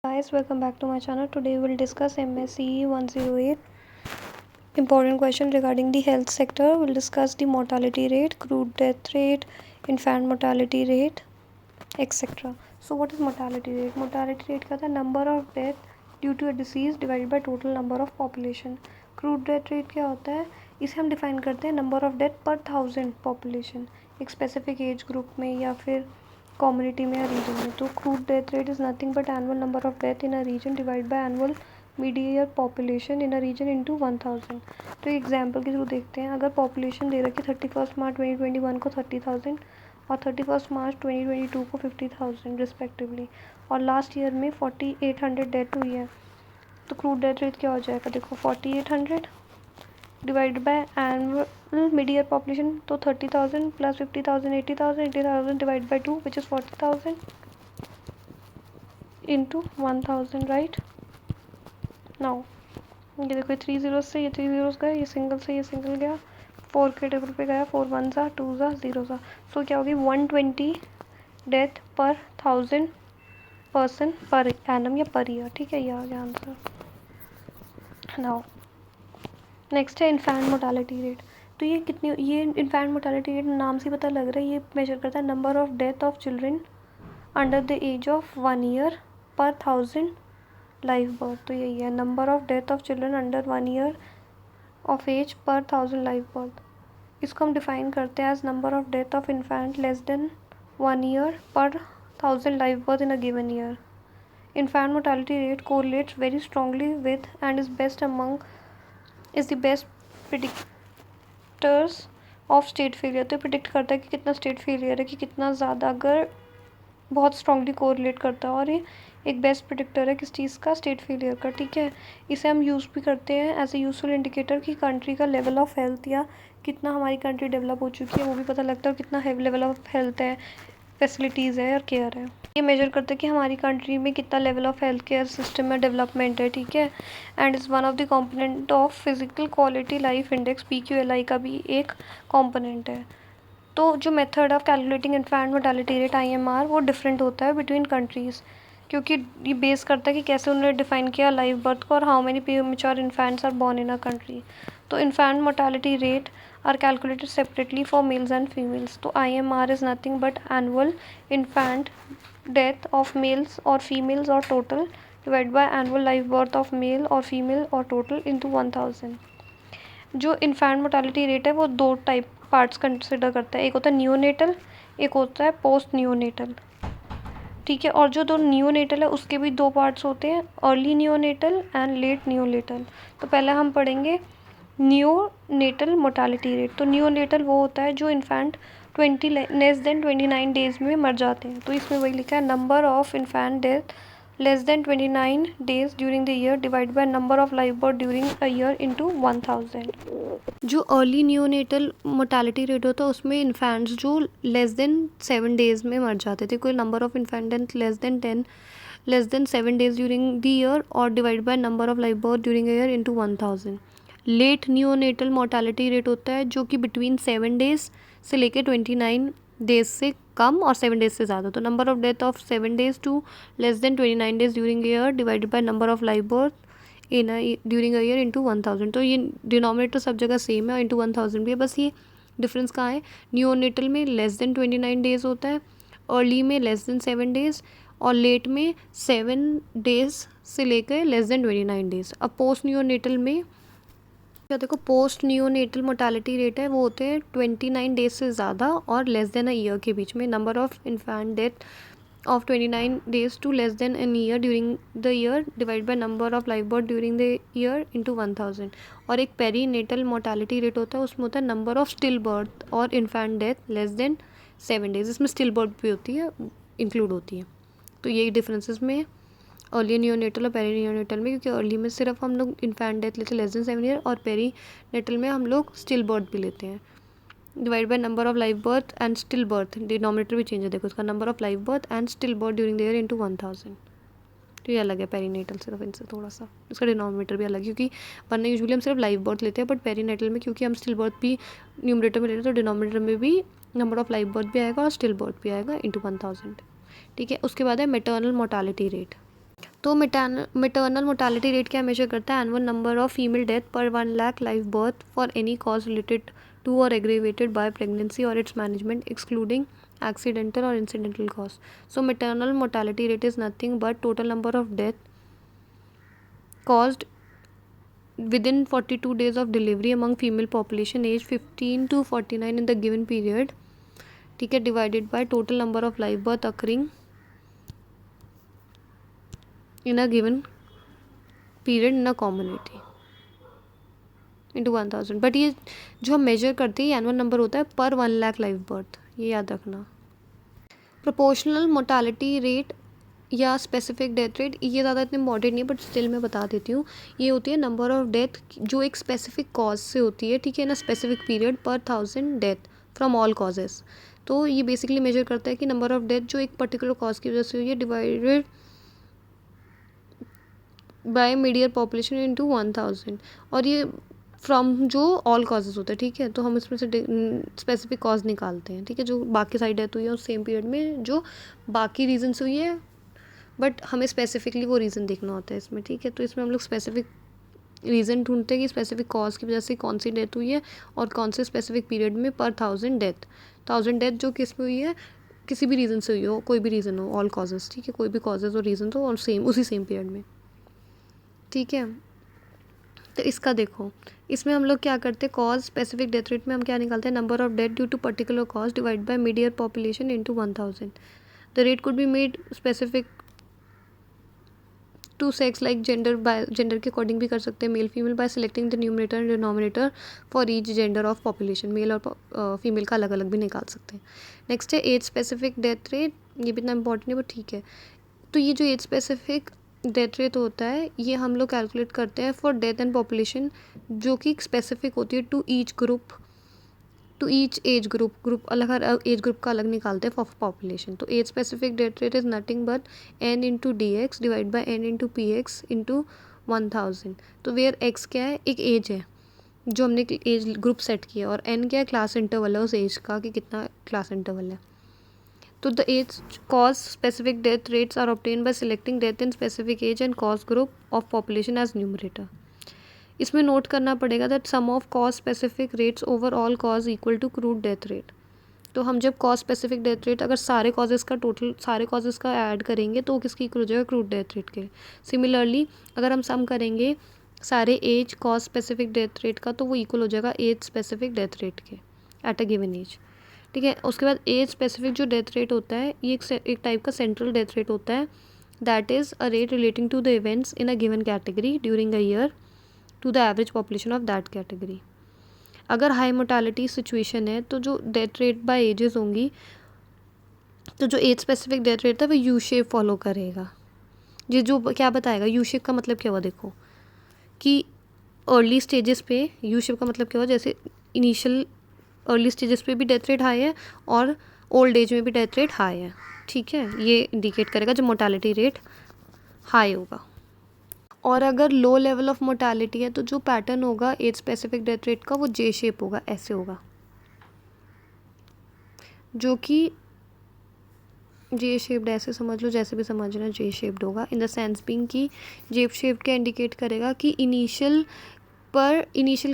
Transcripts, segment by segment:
Guys, welcome back to my channel. Today we will discuss MSCE 108 important question regarding the health sector. We'll discuss the mortality rate, crude death rate, infant mortality rate, etc. So what is mortality rate? Mortality rate का था number of death due to a disease divided by total number of population. Crude death rate क्या होता है? इसे हम define करते हैं number of death per 1000 population, एक स्पेसिफिक एज ग्रुप में या फिर कम्युनिटी में या रीजन में. तो crude death rate is nothing but annual number of death in a region divide by annual median population in a region into 1000. तो example के थ्रू देखते हैं. अगर पॉपुलेशन दे रखी 31 मार्च 2021 को 30,000 और 31 मार्च 2022 को 50,000 रिस्पेक्टिवली, और लास्ट ईयर में 4800 डेथ हुई है, तो क्रूड डेथ रेट क्या हो जाएगा? देखो 4800 divide by annual mid year population, तो 30,000 plus 50,000 80,000, 80,000 divide by 2 which is 40,000 into 1000. Right now ये देखो 3 जीरो से ये 3 जीरोस गए, ये सिंगल से ये सिंगल गया, 4 के टेबल पे गया, 4 1 सा 2 सा 0 सा. सो क्या होगी? 120 डेथ पर 1000 पर्सन पर एनम या पर ईयर. ठीक है, ये आ गया आंसर. नाउ नेक्स्ट है इन्फेंट मोर्टालिटी रेट. तो ये कितनी, ये इन्फेंट मोर्टालिटी रेट नाम से पता लग रहा है, ये मेजर करता है number of death of children under the age of 1 year पर 1000 लाइव बर्थ. तो यही है number of death of children under 1 year of age पर 1000 लाइव बर्थ. इसको हम डिफाइन करते हैं as number of death of infant less than 1 year पर 1000 live birth in a given year. Infant mortality rate correlates very strongly with and is the best predictors of state failure. तो predict करता है कि कितना state failure है, कि कितना ज़्यादा, अगर बहुत स्ट्रांगली कोरिलेट करता है, और ये एक बेस्ट प्रिडिक्टर है किस चीज़ का? स्टेट फेलियर का. ठीक है, इसे हम यूज़ भी करते हैं एज ए यूजफुल इंडिकेटर कि कंट्री का लेवल ऑफ हेल्थ या कितना हमारी कंट्री डेवलप हो चुकी है वो भी पता लगता है, और कितना लेवल ऑफ हेल्थ है, फैसिलिटीज़ है और केयर है. ये मेजर करते हैं कि हमारी कंट्री में कितना level of health care system में डेवलपमेंट है. ठीक है, and is one of the component of physical quality life index, PQLI का भी एक कंपोनेंट है. तो जो method of calculating infant mortality rate IMR वो डिफरेंट होता है बिटवीन कंट्रीज़, क्योंकि ये बेस करता है कि कैसे उन्होंने डिफाइन किया लाइव बर्थ को और how many premature infants are born in a country. तो infant mortality rate are calculated separately for males and females. तो IMR is nothing but annual infant death of males or females or total divided by annual live birth of male or female or total into 1000. जो infant mortality rate है वो दो type parts consider करता है. एक होता है neonatal, एक होता है पोस्ट नियोनेटल. ठीक है, और जो दो नियोनेटल है उसके भी दो पार्ट्स होते हैं, early neonatal and let neonatal. तो पहले हम पढ़ेंगे नियोनेटल मोर्टालिटी रेट. तो नियोनेटल वो होता है जो इन्फेंट 20 लेस देन 29 डेज़ में मर जाते हैं. तो इसमें वही लिखा है number of infant death less than 29 days during the year divide by number of live birth during a year into 1000. जो अर्ली नियोनेटल मोर्टालिटी रेट होता है उसमें इन्फेंट्स जो लेस देन 7 डेज़ में मर जाते थे, कोई number of infant less than 7 days during the year और divide by number of live birth during a year into 1000. Late neonatal mortality rate होता है जो कि बिटवीन 7 डेज़ से लेके 29 डेज से कम और 7 डेज से ज़्यादा. तो number of death of 7 days to less than 29 days during year divided by number of live birth in during a year into 1000. तो ये डिनोमिनेटर सब जगह सेम है और इंटू 1000 भी है, बस ये डिफरेंस कहाँ है? नियोनेटल में लेस देन 29 डेज़ होता है, अर्ली में लेस देन 7 डेज़ और लेट में 7 डेज़ से लेकर लेस देन 29 डेज़. अब पोस्ट नियोनेटल में क्या देखो, पोस्ट नियोनेटल मोर्टालिटी रेट है वो होते हैं 29 डेज से ज़्यादा और लेस देन अ ईयर के बीच में. Number of infant death of 29 days to less than an year during the year divide by number of live birth during the year into 1000. और एक पेरीनेटल मोर्टालिटी रेट होता है, उसमें होता है नंबर ऑफ स्टिल बर्थ और infant death less than 7 days. इसमें still birth भी होती है, इंक्लूड होती है. तो यही डिफरेंसेस में अर्ली नियोनेटल और पेरी नियोनेटल में, क्योंकि अर्ली में सिर्फ हम लोग इन्फेंट डेथ लेते हैं लेस देन 7 ईयर और पेरी नेटल में हम लोग स्टिल बर्थ भी लेते हैं. Divide by number of live birth and still birth, denominator भी चेंज है देखो उसका, number of live birth and still birth during the year into 1000. तो ये अलग है पेरी नेटल, सिर्फ इनसे थोड़ा सा इसका डिनोमिनेटर भी अलग है, क्योंकि वरना यूजुअली हम सिर्फ लाइव बर्थ लेते हैं, बट पेरी नेटल में क्योंकि हम स्टिल बर्थ भी न्यूमरेटर में लेते हैं तो डिनोमिनेटर में भी नंबर ऑफ लाइव बर्थ भी आएगा और स्टिल बर्थ भी आएगा इंटू 1000. ठीक है, उसके बाद है मेटर्नल मोर्टालिटी रेट. तो मैटरनल मोर्टालिटी रेट क्या मेजर करता है? Annual number of female death पर 1 lakh live birth for any cause related to और एग्रीवेटेड बाय प्रेगनेंसी और its management excluding accidental or incidental cause. So maternal mortality rate is nothing but total number of death caused within 42 days of delivery among female population age 15 to 49 in the given period, ठीक है, divided by total number of live birth occurring in a given period in a community into 1000. But ये जो हम major करते हैं annual number होता है पर 1 लाख लाइव बर्थ, ये याद रखना. प्रोपोर्शनल मोर्टालिटी रेट या स्पेसिफिक डेथ रेट, ये ज़्यादा इतने इम्पॉर्टेंट नहीं है बट स्टिल मैं बता देती हूँ. ये होती है नंबर ऑफ डेथ जो एक स्पेसिफिक कॉज से होती है, ठीक है ना, स्पेसिफिक पीरियड पर 1000 डेथ फ्रॉम ऑल कॉजेस. तो ये बेसिकली मेजर करता है कि नंबर ऑफ डेथ जो एक पर्टिकुलर कॉज की वजह से हुई है divided by median population into 1000, और ये फ्रॉम जो ऑल कॉजेज़ होते हैं, ठीक है. तो हम इसमें से स्पेसिफिक कॉज निकालते हैं, ठीक है, जो बाकी सारी डेथ हुई है उस सेम पीरियड में जो बाकी रीज़न से हुई है, बट हमें स्पेसिफिकली वो रीज़न देखना होता है इसमें, ठीक है. तो इसमें हम लोग स्पेसिफिक रीज़न ढूंढते हैं कि स्पेसिफिक कॉज की वजह से कौन सी डेथ हुई है और कौन से स्पेसिफिक पीरियड में पर 1000 डेथ जो किस में हुई है, किसी भी रीज़न से हुई हो, कोई भी रीज़न हो, ऑल कॉजेज़, ठीक है, कोई भी कॉजेज़ और रीज़न हो और उसी सेम पीरियड में, ठीक है. तो इसका देखो, इसमें हम लोग क्या करते हैं, कॉज स्पेसिफिक डेथ रेट में हम क्या निकालते हैं, number of death due to particular cause divide by median population into 1000. The rate could be made specific to sex like gender के अकॉर्डिंग भी कर सकते हैं, male female, by selecting the numerator and denominator for each gender of population. Male और female का अलग अलग भी निकाल सकते हैं. नेक्स्ट है एज स्पेसिफिक डेथ रेट, ये भी इतना इंपॉर्टेंट है बट ठीक है. तो ये जो एज स्पेसिफिक डेथ रेट होता है ये हम लोग कैलकुलेट करते हैं फॉर डेथ एंड पॉपुलेशन जो कि स्पेसिफिक होती है to each group, to each age group अलग हर एज ग्रुप का अलग निकालते हैं फॉर पॉपुलेशन. तो age specific death rate is nothing but n into D X divide by n into P X into 1000. तो वेयर x क्या है, एक एज है जो हमने एज ग्रुप सेट किया, और n क्या है, क्लास इंटरवल है उस एज का कि कितना क्लास इंटरवल है. तो the age cause specific death rates are obtain by selecting death in specific age and cause group of population as numerator. इसमें नोट करना पड़ेगा that sum of cause specific rates over all cause equal to crude death rate. तो हम जब cause specific death rate अगर सारे causes का total सारे कॉजेज़ का ऐड करेंगे तो किसकी इक्वल हो जाएगा, क्रूड डेथ रेट के. सिमिलरली अगर हम सम करेंगे सारे age cause specific death rate का तो वो इक्वल हो जाएगा एज स्पेसिफिक डेथ रेट के एट अ गिवन एज, ठीक है. उसके बाद एज स्पेसिफिक जो डेथ रेट होता है ये एक टाइप का सेंट्रल डेथ रेट होता है, that is a rate relating to the events in a given category during a year to the average population of that category. अगर हाई मोर्टालिटी सिचुएशन है तो जो डेथ रेट बाय एजेस होंगी, तो जो as specific death rate था वो U shape follow करेगा. ये जो क्या बताएगा, यू शेप का मतलब क्या हुआ, देखो कि अर्ली स्टेजेस पे यू शेप का मतलब क्या हुआ, जैसे इनिशियल अर्ली स्टेजेस पे भी डेथ रेट हाई है और ओल्ड एज में भी डेथ रेट हाई है, ठीक है. ये इंडिकेट करेगा जब मोर्टालिटी रेट हाई होगा. और अगर लो लेवल ऑफ मोर्टालिटी है तो जो पैटर्न होगा एज स्पेसिफिक डेथ रेट का वो जे शेप होगा, ऐसे होगा, जो कि जे शेप्ड, ऐसे समझ लो, जैसे भी समझना, जे शेप्ड होगा इन द सेंस बीइंग कि जे शेप्ड क्या इंडिकेट करेगा कि इनिशियल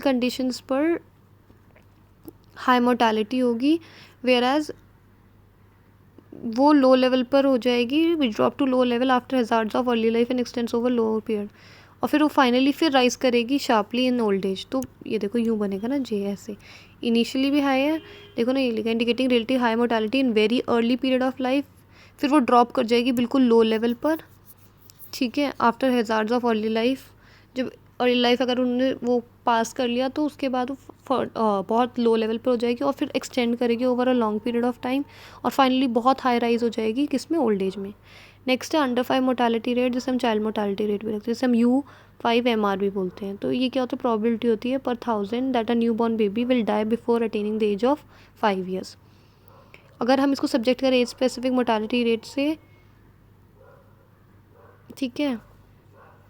कंडीशंस पर हाई मोर्टालिटी होगी, वेयर एज वो लो लेवल पर हो जाएगी, we drop to low level after hazards of early life and extends over lower period, और फिर वो फाइनली फिर राइज करेगी शार्पली इन ओल्ड एज. तो ये देखो यूँ बनेगा ना, जे ऐसे इनिशियली भी हाई है, देखो ना ये लिखा indicating relative high mortality in very early period of life, फिर वो ड्रॉप कर जाएगी बिल्कुल लो लेवल पर, ठीक है, after hazards of early life. जब अर्ली लाइफ अगर उन्होंने वो पास कर लिया तो उसके बाद वो बहुत लो लेवल पर हो जाएगी और फिर एक्सटेंड करेगी over a long period of time, और फाइनली बहुत हाई राइज हो जाएगी किसमें, ओल्ड एज में. नेक्स्ट है अंडर 5 मोर्टालिटी रेट, जिसे हम चाइल्ड मोर्टालिटी रेट भी रखते हैं, जिसे हम U5MR भी बोलते हैं. तो ये क्या होता है, प्रोबेबिलिटी होती है पर 1000 that a new born baby will die before attaining the age of 5 years. अगर हम इसको सब्जेक्ट करें एज स्पेसिफिक मोर्टालिटी रेट से, ठीक है,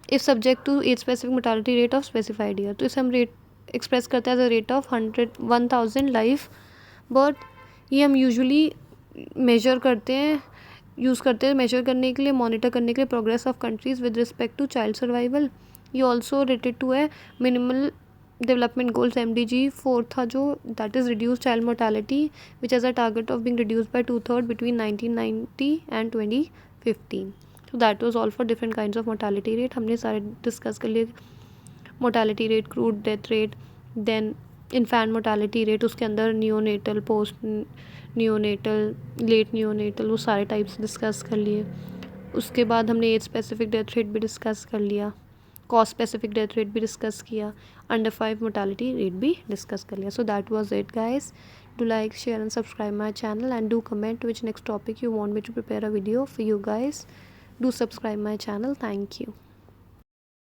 if subject to age specific mortality rate of specified year, तो इसे हम रेट एक्सप्रेस करते हैं as a rate of 1000 life birth. ये हम यूजुअली मेजर करते हैं यूज़ करते हैं मेजर करने के लिए, मॉनिटर करने के लिए progress of countries with respect to child survival. ये ऑल्सो रिलेटेड टू है मिनिमल डेवलपमेंट गोल्स MDG 4 था जो, that is reduce child mortality which as a target of being reduce by 2/3 between 1990 and 2015। So that was all for different kind of mortality rate. हमने सारे discuss कर लिए, mortality rate, crude death rate, then infant mortality rate, उसके अंदर neonatal, post neonatal, late neonatal, वो सारे types discuss कर लिए। उसके बाद हमने एज स्पेसिफिक डेथ रेट भी डिस्कस कर लिया, कॉस्ट स्पेसिफिक डेथ रेट भी डिस्कस किया, अंडर 5 मोर्टेलिटी रेट भी डिस्कस कर लिया। So that was it guys. Do like, share and subscribe my channel, and do comment which next topic you want me to prepare a video for you guys. Do subscribe my channel. Thank you.